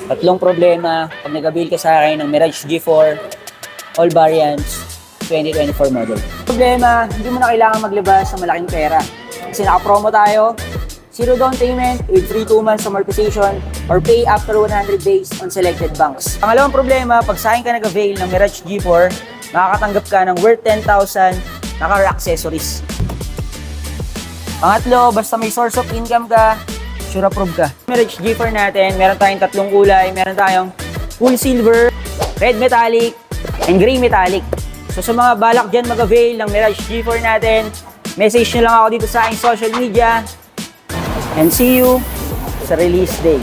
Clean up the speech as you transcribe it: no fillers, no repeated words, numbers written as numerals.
Tatlong problema pag nag-avail ka sa akin ng Mirage G4 all variants 2024 model. Problema, hindi mo na kailangan maglabas ng malaking pera. Kasi naka-promo tayo, 0 down payment with free 2 months amortization or pay after 100 days on selected banks. Pangalawang problema, pag sa akin ka nag-avail ng Mirage G4, makakatanggap ka ng worth 10,000 na car accessories. Pangatlo, basta may source of income ka, sure approve ka. Mirage G4 natin, meron tayong tatlong kulay. Meron tayong full silver, red metallic, and gray metallic. So sa mga balak dyan mag-avail ng Mirage G4 natin, message nyo lang ako dito sa aking social media. And see you sa release day.